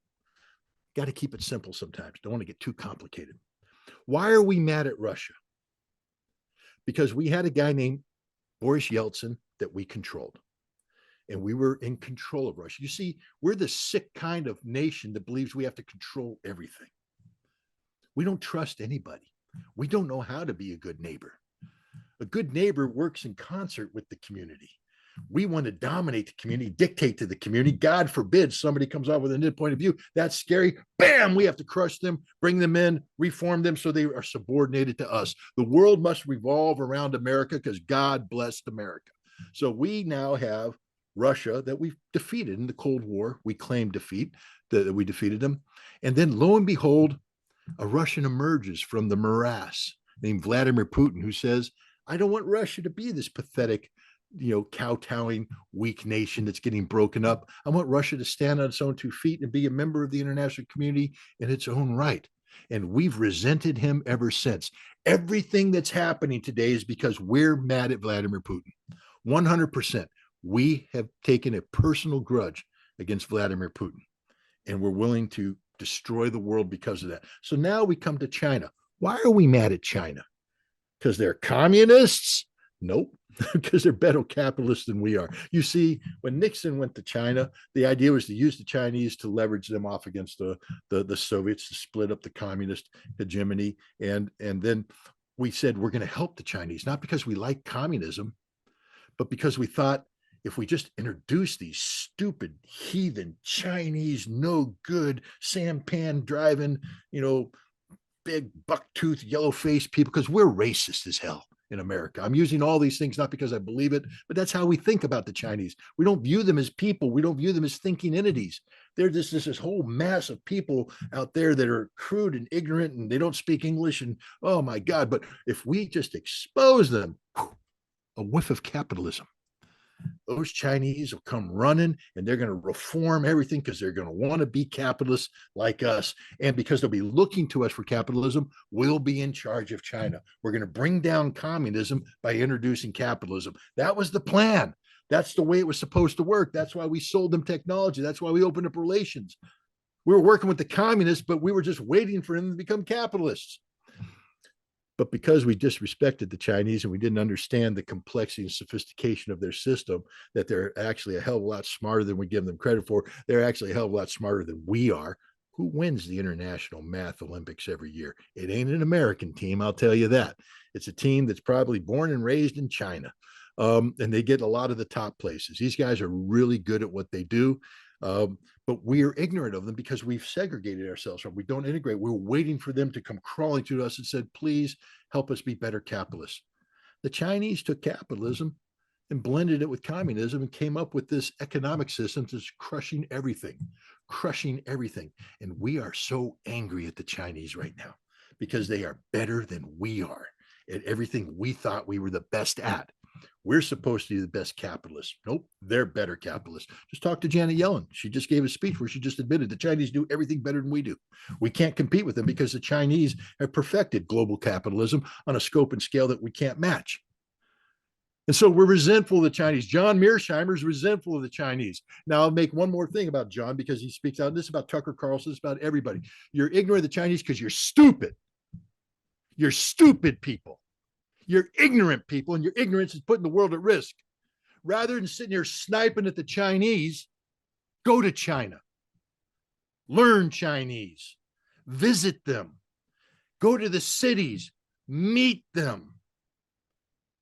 got to keep it simple sometimes. Don't want to get too complicated. Why are we mad at Russia? Because we had a guy named Boris Yeltsin that we controlled. And we were in control of Russia. You see, we're the sick kind of nation that believes we have to control everything. We don't trust anybody. We don't know how to be a good neighbor. A good neighbor works in concert with the community. We want to dominate the community, dictate to the community. God forbid somebody comes out with a new point of view. That's scary. Bam, we have to crush them, bring them in, reform them so they are subordinated to us. The world must revolve around America because God blessed America. So we now have Russia that we've defeated in the Cold War. We claim defeat, that we defeated them. And then lo and behold, a Russian emerges from the morass named Vladimir Putin, who says, I don't want Russia to be this pathetic, kowtowing, weak nation that's getting broken up. I want Russia to stand on its own 2 feet and be a member of the international community in its own right. And we've resented him ever since. Everything that's happening today is because we're mad at Vladimir Putin. 100%. We have taken a personal grudge against Vladimir Putin, and we're willing to destroy the world because of that. So now we come to China. Why are we mad at China? Because they're communists? Nope, because they're better capitalists than we are. You see, when Nixon went to China, the idea was to use the Chinese to leverage them off against the Soviets, to split up the communist hegemony. And then we said, we're going to help the Chinese, not because we like communism, but because we thought, if we just introduce these stupid, heathen, Chinese, no good, sampan driving, big buck-toothed, yellow-faced people, because we're racist as hell in America. I'm using all these things not because I believe it, but that's how we think about the Chinese. We don't view them as people. We don't view them as thinking entities. They're this whole mass of people out there that are crude and ignorant, and they don't speak English, and oh my God. But if we just expose them, a whiff of capitalism, those Chinese will come running and they're going to reform everything because they're going to want to be capitalists like us. And because they'll be looking to us for capitalism, we'll be in charge of China. We're going to bring down communism by introducing capitalism. That was the plan. That's the way it was supposed to work. That's why we sold them technology. That's why we opened up relations. We were working with the communists, but we were just waiting for them to become capitalists. But because we disrespected the Chinese and we didn't understand the complexity and sophistication of their system, that they're actually a hell of a lot smarter than we give them credit for. They're actually a hell of a lot smarter than we are. Who wins the International Math Olympics every year? It ain't an American team, I'll tell you that. It's a team that's probably born and raised in China. And they get a lot of the top places. These guys are really good at what they do. But we are ignorant of them because we've segregated ourselves from. We don't integrate. We're waiting for them to come crawling to us and said, please help us be better capitalists. The Chinese took capitalism and blended it with communism and came up with this economic system that's crushing everything. And we are so angry at the Chinese right now because they are better than we are at everything we thought we were the best at. We're supposed to be the best capitalists. Nope, they're better capitalists. Just talk to Janet Yellen. She just gave a speech where she just admitted the Chinese do everything better than we do. We can't compete with them because the Chinese have perfected global capitalism on a scope and scale that we can't match. And so we're resentful of the Chinese. John Mearsheimer is resentful of the Chinese. Now, I'll make one more thing about John because he speaks out. This is about Tucker Carlson. This is about everybody. You're ignorant of the Chinese because you're stupid. You're stupid people. You're ignorant people, and your ignorance is putting the world at risk. Rather than sitting here sniping at the Chinese, go to China. Learn Chinese. Visit them. Go to the cities. Meet them.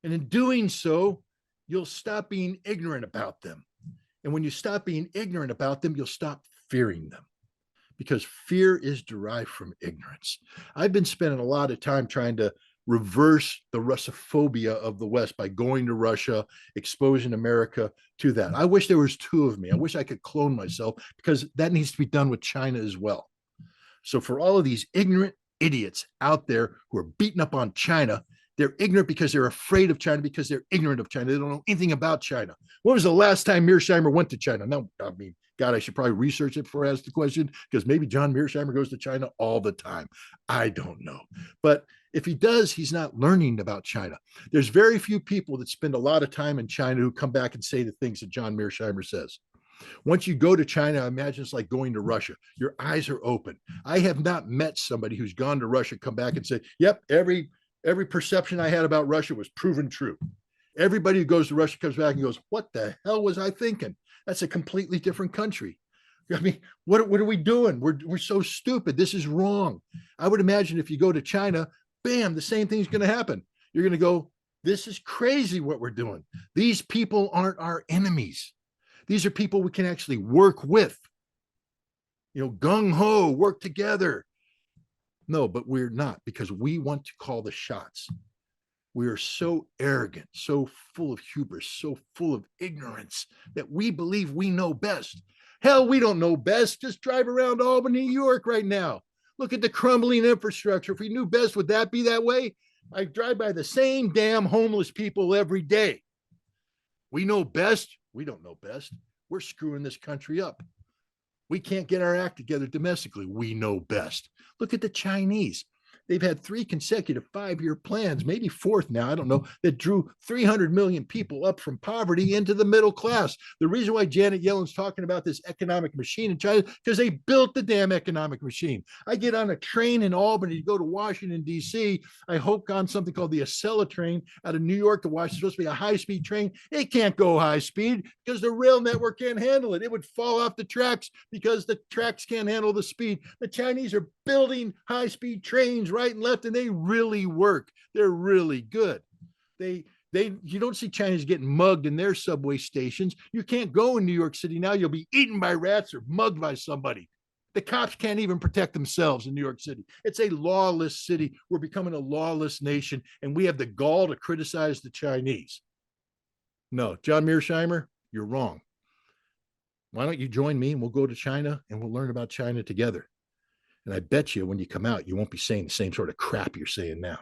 And in doing so, you'll stop being ignorant about them. And when you stop being ignorant about them, you'll stop fearing them. because fear is derived from ignorance. I've been spending a lot of time trying to reverse the Russophobia of the West by going to Russia, exposing America to that. I wish there was two of me. I wish I could clone myself, because that needs to be done with China as well. So for all of these ignorant idiots out there who are beating up on China, they're ignorant because they're afraid of China, because they're ignorant of China. They don't know anything about China. When was the last time Mearsheimer went to China? No, I mean, God, I should probably research it before I ask the question, because maybe John Mearsheimer goes to China all the time. I don't know. But if he does, he's not learning about China. There's very few people that spend a lot of time in China who come back and say the things that John Mearsheimer says. Once you go to China, I imagine it's like going to Russia. Your eyes are open. I have not met somebody who's gone to Russia, come back and say, yep, every perception I had about Russia was proven true. Everybody who goes to Russia comes back and goes, what the hell was I thinking? That's a completely different country. I mean, what are we doing? We're so stupid. This is wrong. I would imagine if you go to China, bam, the same thing's going to happen. You're going to go, this is crazy what we're doing. These people aren't our enemies. These are people we can actually work with. You know, gung ho, work together. No, but we're not, because we want to call the shots. We are so arrogant, so full of hubris, so full of ignorance that we believe we know best. Hell, we don't know best. Just drive around Albany, New York right now. Look at the crumbling infrastructure. If we knew best, would that be that way? I drive by the same damn homeless people every day. We know best. We don't know best. We're screwing this country up. We can't get our act together domestically. We know best. Look at the Chinese. They've had 3 consecutive 5-year plans, maybe 4th now, I don't know, that drew 300 million people up from poverty into the middle class. The reason why Janet Yellen's talking about this economic machine in China, because they built the damn economic machine. I get on a train in Albany to go to Washington, D.C. I hope on something called the Acela train out of New York to Washington. It's supposed to be a high-speed train. It can't go high speed because the rail network can't handle it. It would fall off the tracks because the tracks can't handle the speed. The Chinese are building high-speed trains right and left, and they really work. They're really good. You don't see Chinese getting mugged in their subway stations. You can't go in New York City now. You'll be eaten by rats or mugged by somebody. The cops can't even protect themselves in New York City. It's a lawless city. We're becoming a lawless nation, and we have the gall to criticize the Chinese. No, John Mearsheimer, you're wrong. Why don't you join me and we'll go to China and we'll learn about China together? And I bet you when you come out, you won't be saying the same sort of crap you're saying now.